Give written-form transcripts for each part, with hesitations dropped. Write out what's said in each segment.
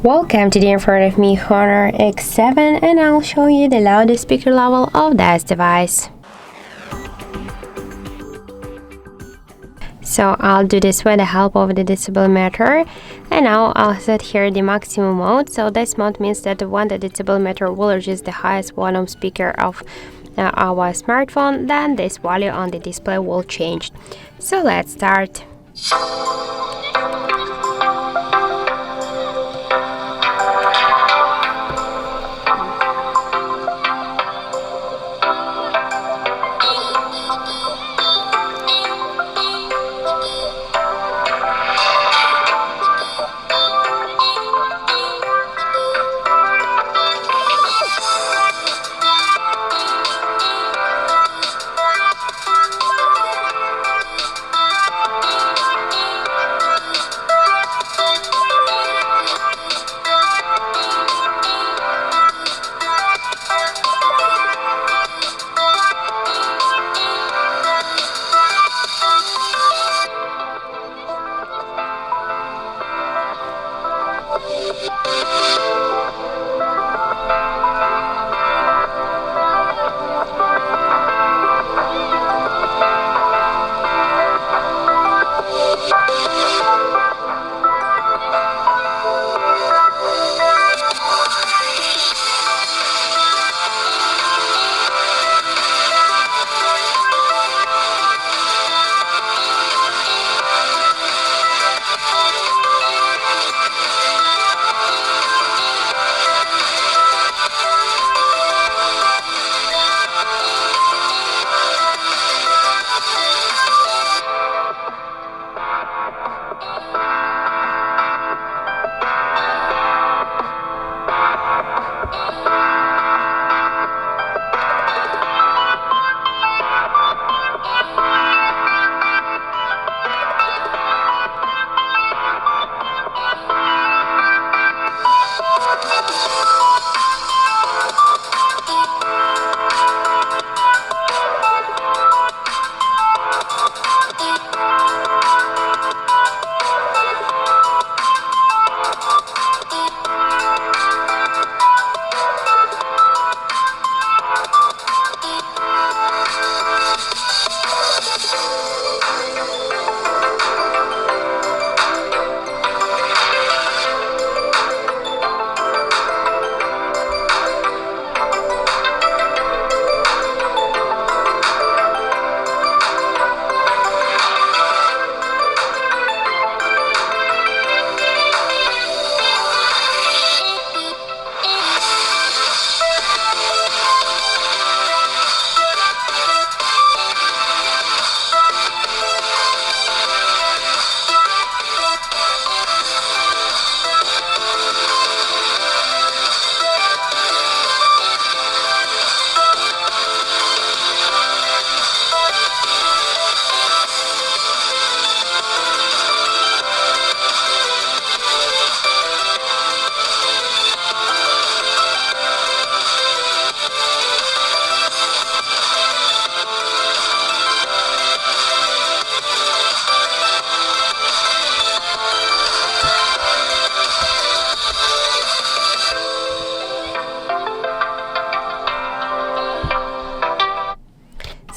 Welcome to the in front of me Honor X7, and I'll show you the loudest speaker level of this device. So I'll do this with the help of the decibel meter, and now I'll set here the maximum mode. So this mode means that when the decibel meter will reach the highest volume speaker of our smartphone, then this value on the display will change. So let's start.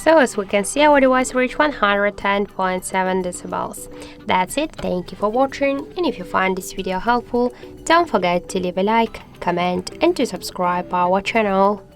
So as we can see, our device reached 110.7 decibels. That's it, thank you for watching, and if you find this video helpful, don't forget to leave a like, comment and to subscribe our channel.